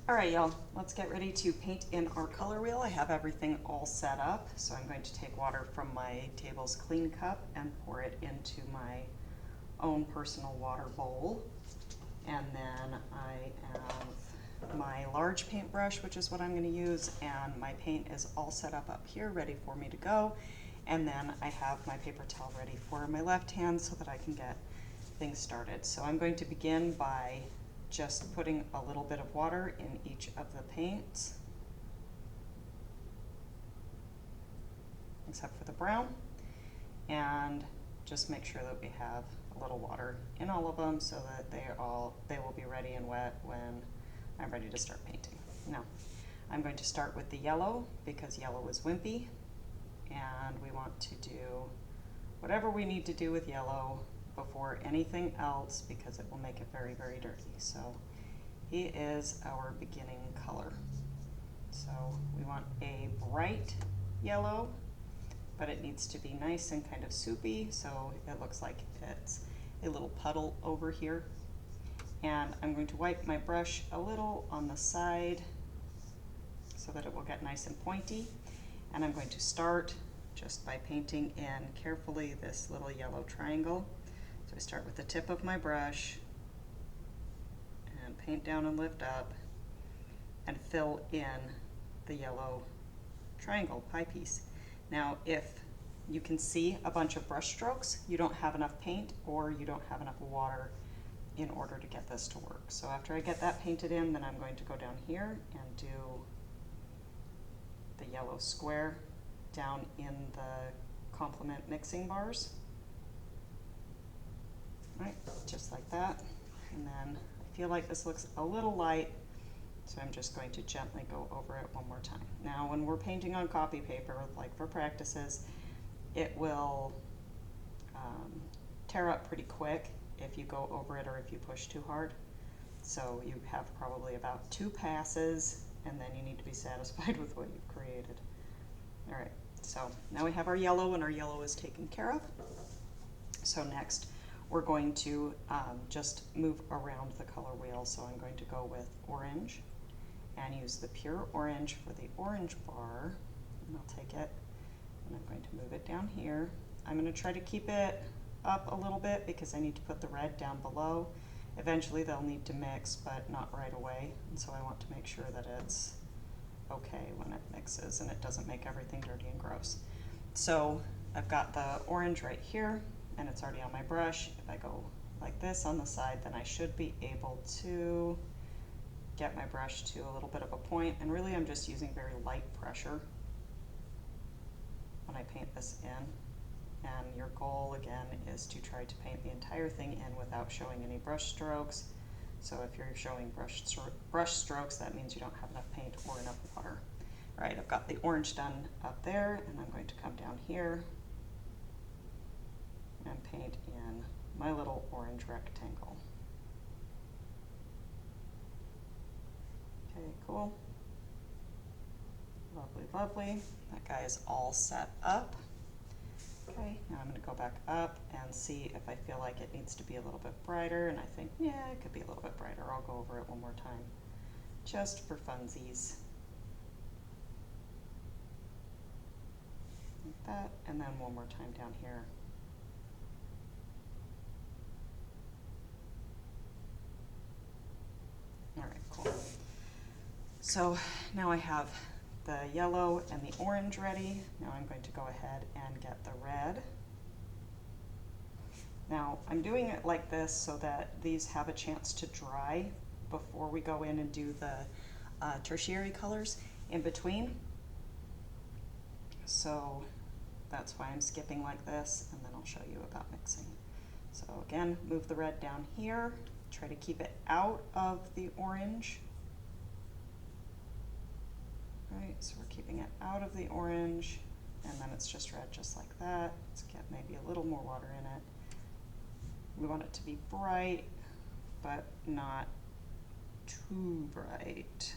All right, y'all, let's get ready to paint in our color wheel. I have everything all set up, so I'm going to take water from my table's clean cup and pour it into my own personal water bowl. And then I have my large paintbrush, which is what I'm going to use, and my paint is all set up here, ready for me to go. And then I have my paper towel ready for my left hand so that I can get things started. So I'm going to begin by just putting a little bit of water in each of the paints, except for the brown, and just make sure that we have a little water in all of them so that they will be ready and wet when I'm ready to start painting. Now, I'm going to start with the yellow because yellow is wimpy, and we want to do whatever we need to do with yellow before anything else because it will make it very, very dirty. So he is our beginning color. So we want a bright yellow, but it needs to be nice and kind of soupy, so it looks like it's a little puddle over here. And I'm going to wipe my brush a little on the side so that it will get nice and pointy. And I'm going to start just by painting in carefully this little yellow triangle. So I start with the tip of my brush and paint down and lift up and fill in the yellow triangle pie piece. Now, if you can see a bunch of brush strokes, you don't have enough paint or you don't have enough water in order to get this to work. So after I get that painted in, then I'm going to go down here and do the yellow square down in the complement mixing bars. Right, just like that. And then I feel like this looks a little light, so I'm just going to gently go over it one more time. Now, when we're painting on copy paper, like for practices, it will tear up pretty quick if you go over it or if you push too hard. So you have probably about 2 passes, and then you need to be satisfied with what you've created. All right, so now we have our yellow, and our yellow is taken care of. So next, we're going to just move around the color wheel. So I'm going to go with orange and use the pure orange for the orange bar. And I'll take it and I'm going to move it down here. I'm going to try to keep it up a little bit because I need to put the red down below. Eventually they'll need to mix, but not right away. And so I want to make sure that it's okay when it mixes and it doesn't make everything dirty and gross. So I've got the orange right here, and it's already on my brush. If I go like this on the side, then I should be able to get my brush to a little bit of a point, and really I'm just using very light pressure when I paint this in. And your goal again is to try to paint the entire thing in without showing any brush strokes. So if you're showing brush strokes, that means you don't have enough paint or enough water. All right, I've got the orange done up there, and I'm going to come down here and paint in my little orange rectangle. Okay, cool. Lovely, lovely. That guy is all set up. Okay, now I'm going to go back up and see if I feel like it needs to be a little bit brighter, and I think, yeah, it could be a little bit brighter. I'll go over it one more time, just for funsies. Like that, and then one more time down here. All right, cool. So now I have the yellow and the orange ready. Now I'm going to go ahead and get the red. Now I'm doing it like this so that these have a chance to dry before we go in and do the tertiary colors in between. So that's why I'm skipping like this, and then I'll show you about mixing. So again, move the red down here, try to keep it out of the orange. Right, so we're keeping it out of the orange, and then it's just red just like that. Let's get maybe a little more water in it. We want it to be bright, but not too bright.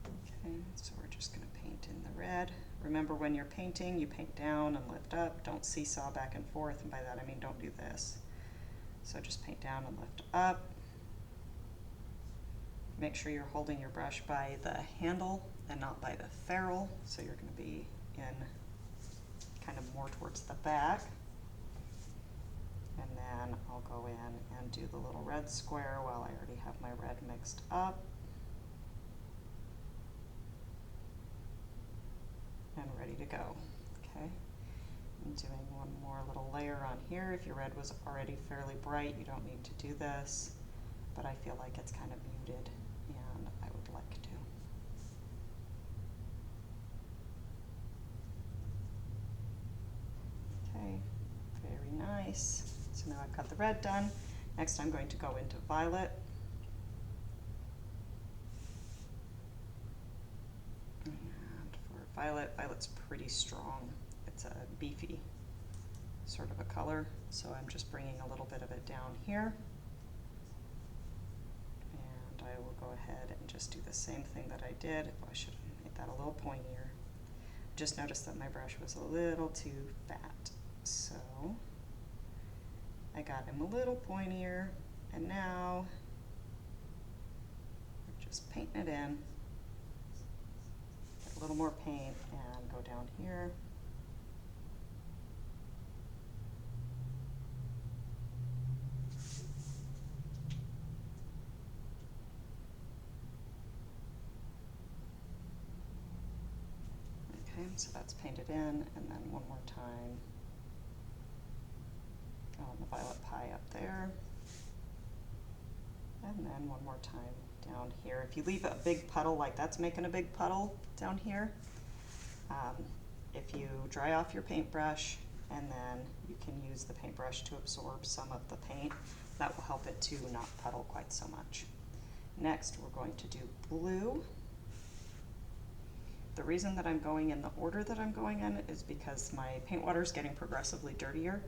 Okay, so we're just going to paint in the red. Remember, when you're painting, you paint down and lift up. Don't seesaw back and forth, and by that I mean don't do this. So just paint down and lift up. Make sure you're holding your brush by the handle and not by the ferrule, so you're going to be in kind of more towards the back. And then I'll go in and do the little red square while I already have my red mixed up. And ready to go. Okay. I'm doing one more little layer on here. If your red was already fairly bright, you don't need to do this, but I feel like it's kind of muted and I would like to. Okay, very nice. So now I've got the red done. Next I'm going to go into violet. And for violet, violet's pretty strong. It's a beefy sort of a color, so I'm just bringing a little bit of it down here. And I will go ahead and just do the same thing that I did. Oh, I should have made that a little pointier. Just noticed that my brush was a little too fat, so I got him a little pointier, and now we're just painting it in. Get a little more paint and go down here. Okay, so that's painted in, and then one more time on the violet pie up there, and then one more time down here. If you leave a big puddle, like that's making a big puddle down here, if you dry off your paintbrush and then you can use the paintbrush to absorb some of the paint, that will help it to not puddle quite so much. Next, we're going to do blue. The reason that I'm going in the order that I'm going in is because my paint water is getting progressively dirtier,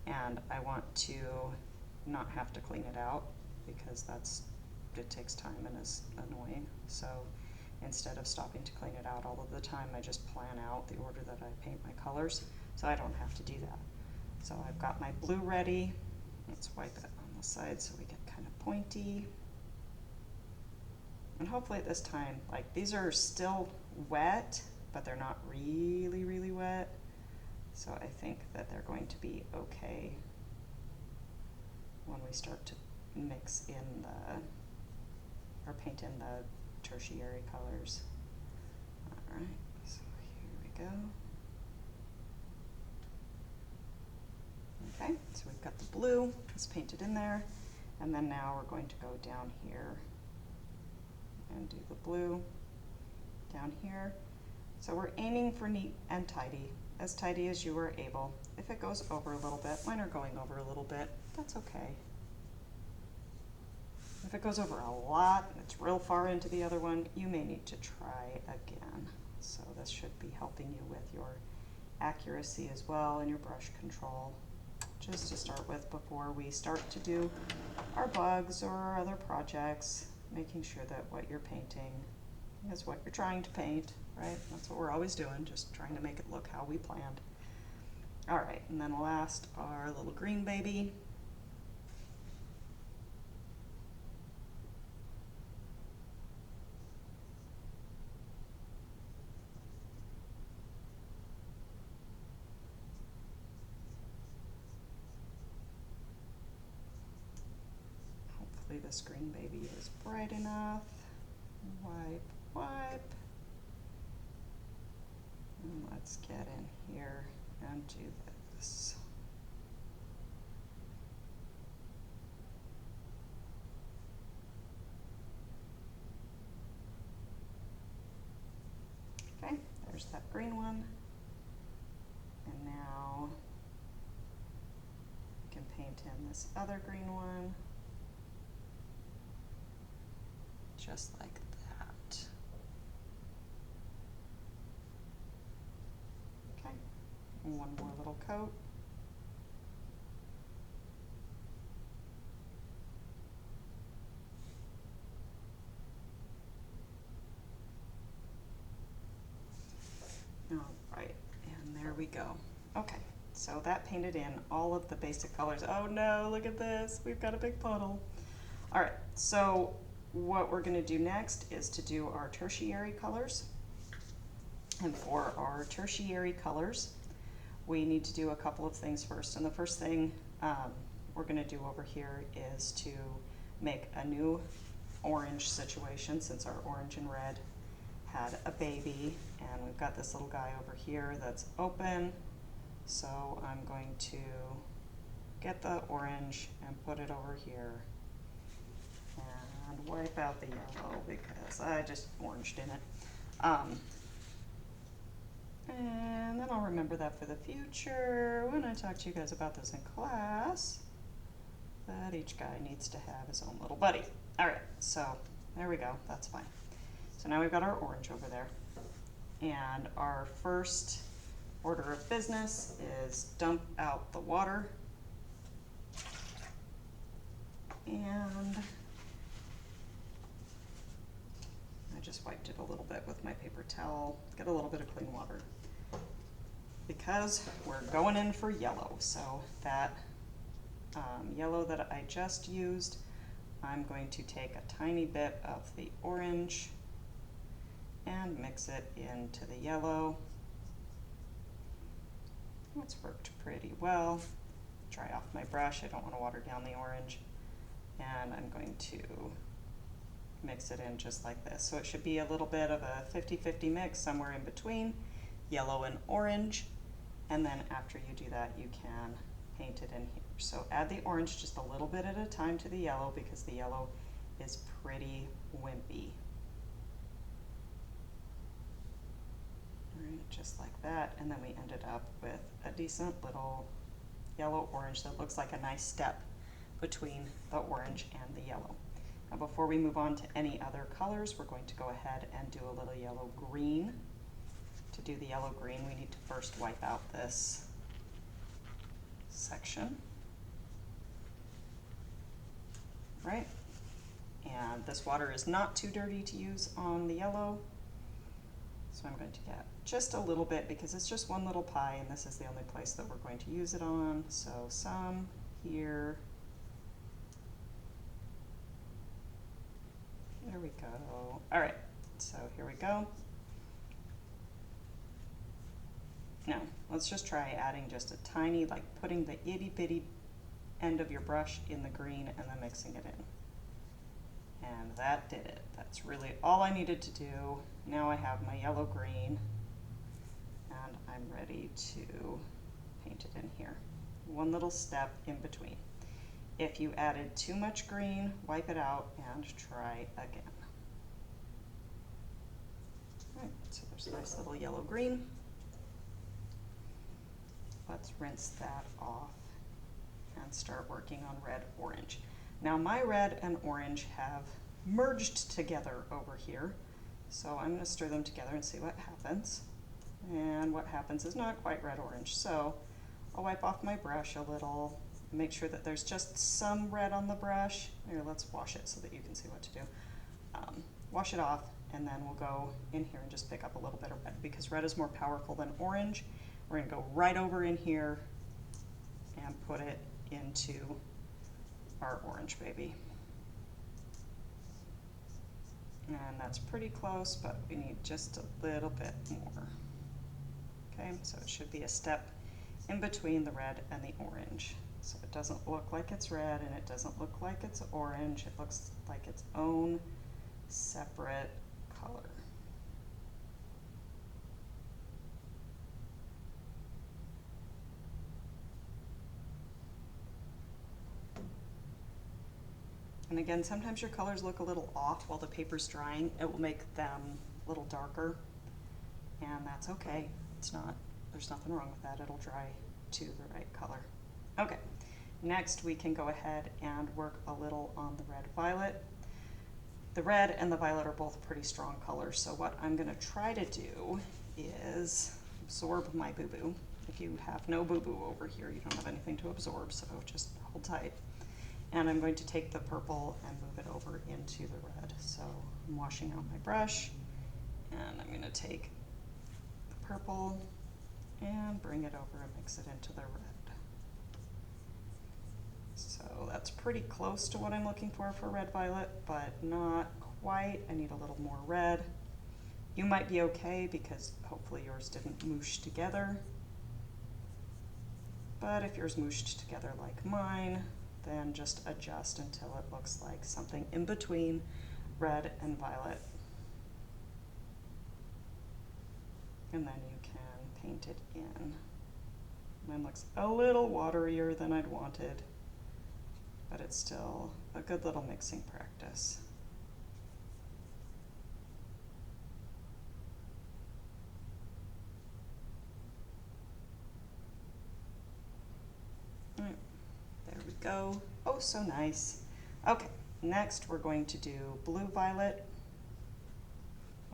and I want to not have to clean it out because it takes time and is annoying. So instead of stopping to clean it out all of the time, I just plan out the order that I paint my colors, so I don't have to do that. So I've got my blue ready. Let's wipe it on the side so we get kind of pointy. And hopefully at this time, like these are still wet, but they're not really, really wet. So I think that they're going to be okay when we start to mix in or paint in the tertiary colors. All right, so here we go. Okay, so we've got the blue, it's painted in there, and then now we're going to go down here and do the blue down here. So we're aiming for neat and tidy as you are able. If it goes over a little bit, mine are going over a little bit, that's okay. If it goes over a lot and it's real far into the other one, you may need to try again. So this should be helping you with your accuracy as well and your brush control. Just to start with before we start to do our bugs or our other projects, making sure that what you're painting is what you're trying to paint, right? That's what we're always doing, just trying to make it look how we planned. All right, and then last, our little green baby. Hopefully this green baby is bright enough. Wipe, wipe. And let's get in here and do this. Okay, there's that green one. And now we can paint in this other green one. Just like that. Okay, and one more little coat. All right, and there we go. Okay, so that painted in all of the basic colors. Oh no, look at this, we've got a big puddle. All right, so what we're gonna do next is to do our tertiary colors. And for our tertiary colors, we need to do a couple of things first. And the first thing we're gonna do over here is to make a new orange situation, since our orange and red had a baby, and we've got this little guy over here that's open. So I'm going to get the orange and put it over here and wipe out the yellow because I just oranged in it. And then I'll remember that for the future when I talk to you guys about this in class, that each guy needs to have his own little buddy. All right, so there we go, that's fine. So now we've got our orange over there. And our first order of business is dump out the water. And I just wiped it a little bit with my paper towel, get a little bit of clean water. Because we're going in for yellow, so that yellow that I just used, I'm going to take a tiny bit of the orange and mix it into the yellow. It's worked pretty well. Dry off my brush, I don't want to water down the orange. And I'm going to mix it in just like this. So it should be a little bit of a 50-50 mix, somewhere in between yellow and orange. And then after you do that, you can paint it in here. So add the orange just a little bit at a time to the yellow because the yellow is pretty wimpy. All right, just like that. And then we ended up with a decent little yellow orange that looks like a nice step between the orange and the yellow. Now before we move on to any other colors, we're going to go ahead and do a little yellow green. To do the yellow green, we need to first wipe out this section, right? And this water is not too dirty to use on the yellow. So I'm going to get just a little bit because it's just one little pie and this is the only place that we're going to use it on. So some here. There we go. All right, so here we go. Now, let's just try adding just a tiny, like putting the itty bitty end of your brush in the green and then mixing it in. And that did it. That's really all I needed to do. Now I have my yellow green and I'm ready to paint it in here. One little step in between. If you added too much green, wipe it out and try again. All right, so there's a nice little yellow green. Let's rinse that off and start working on red orange. Now my red and orange have merged together over here. So I'm going to stir them together and see what happens. And what happens is not quite red orange. So I'll wipe off my brush a little, make sure that there's just some red on the brush. Here, let's wash it so that you can see what to do. Wash it off and then we'll go in here and just pick up a little bit of red because red is more powerful than orange. We're going to go right over in here and put it into our orange baby. And that's pretty close, but we need just a little bit more. Okay, so it should be a step in between the red and the orange. So it doesn't look like it's red and it doesn't look like it's orange. It looks like its own separate color. And again, sometimes your colors look a little off while the paper's drying. It will make them a little darker, and that's okay. It's not, there's nothing wrong with that. It'll dry to the right color. Okay, next we can go ahead and work a little on the red violet. The red and the violet are both pretty strong colors, so what I'm gonna try to do is absorb my boo-boo. If you have no boo-boo over here, you don't have anything to absorb, so just hold tight. And I'm going to take the purple and move it over into the red. So I'm washing out my brush and I'm going to take the purple and bring it over and mix it into the red. So So that's pretty close to what I'm looking for red violet, but not quite. I need a little more red. You might be okay because hopefully yours didn't moosh together. But if yours mooshed together like mine, then just adjust until it looks like something in between red and violet. And then you can paint it in. Mine looks a little waterier than I'd wanted, but it's still a good little mixing practice. All right, there we go. Oh, so nice. Okay, next we're going to do blue-violet.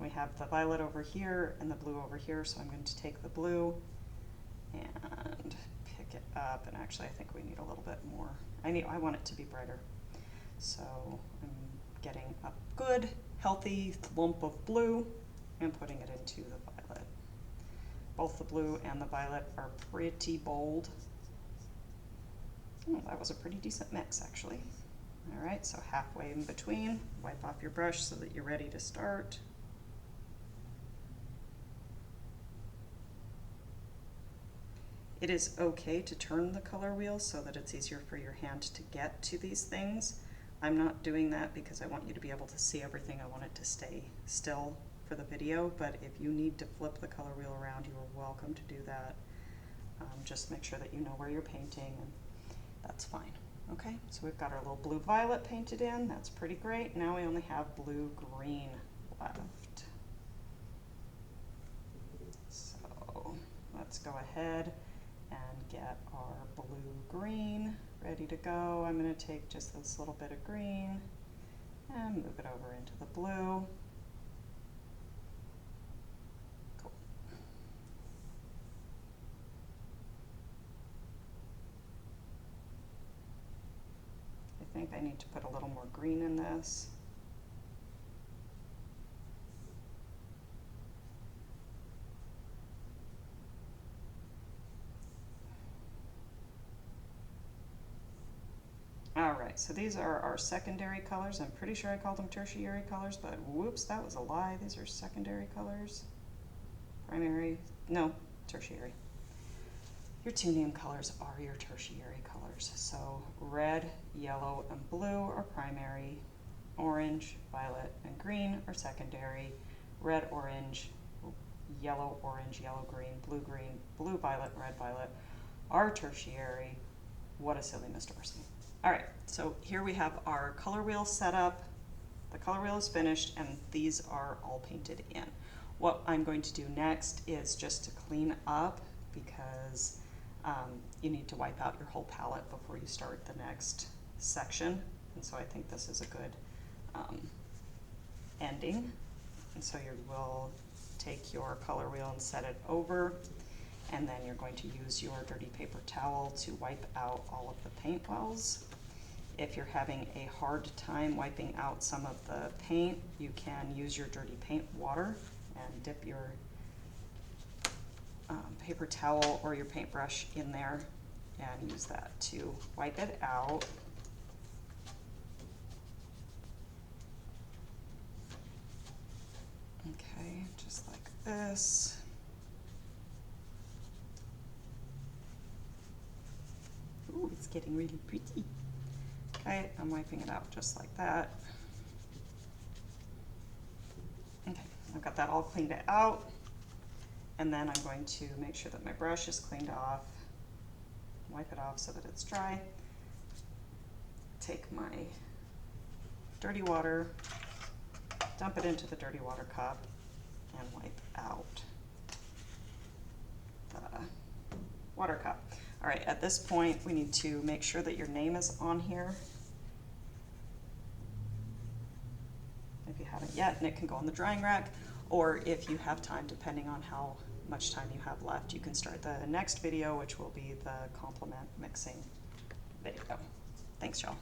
We have the violet over here and the blue over here, so I'm going to take the blue and pick it up, and actually I think we need a little bit more. I want it to be brighter. So I'm getting a good, healthy lump of blue and putting it into the violet. Both the blue and the violet are pretty bold. Oh, that was a pretty decent mix, actually. All right, so halfway in between, wipe off your brush so that you're ready to start. It is okay to turn the color wheel so that it's easier for your hand to get to these things. I'm not doing that because I want you to be able to see everything. I want it to stay still for the video, but if you need to flip the color wheel around, you are welcome to do that. Just make sure that you know where you're painting, and that's fine. Okay, so we've got our little blue-violet painted in. That's pretty great. Now we only have blue-green left. So let's go ahead and get our blue-green ready to go. I'm going to take just this little bit of green and move it over into the blue. Cool. I think I need to put a little more green in this. Alright, so these are our secondary colors. I'm pretty sure I called them tertiary colors, but whoops, that was a lie. These are secondary colors. Primary, no, tertiary. Your two name colors are your tertiary colors. So red, yellow, and blue are primary. Orange, violet, and green are secondary. Red, orange, yellow, green, blue, violet, red, violet are tertiary. What a silly Miss Dorsey. All right, so here we have our color wheel set up. The color wheel is finished, and these are all painted in. What I'm going to do next is just to clean up, because you need to wipe out your whole palette before you start the next section. And so I think this is a good ending. And so you will take your color wheel and set it over, and then you're going to use your dirty paper towel to wipe out all of the paint wells. If you're having a hard time wiping out some of the paint, you can use your dirty paint water and dip your paper towel or your paintbrush in there and use that to wipe it out. Okay, just like this. Ooh, it's getting really pretty. Okay, I'm wiping it out just like that. Okay, I've got that all cleaned out. And then I'm going to make sure that my brush is cleaned off. Wipe it off so that it's dry. Take my dirty water, dump it into the dirty water cup, and wipe out the water cup. All right, at this point, we need to make sure that your name is on here. If you haven't yet, and it can go on the drying rack, or if you have time, depending on how much time you have left, you can start the next video, which will be the complement mixing video. Thanks, y'all.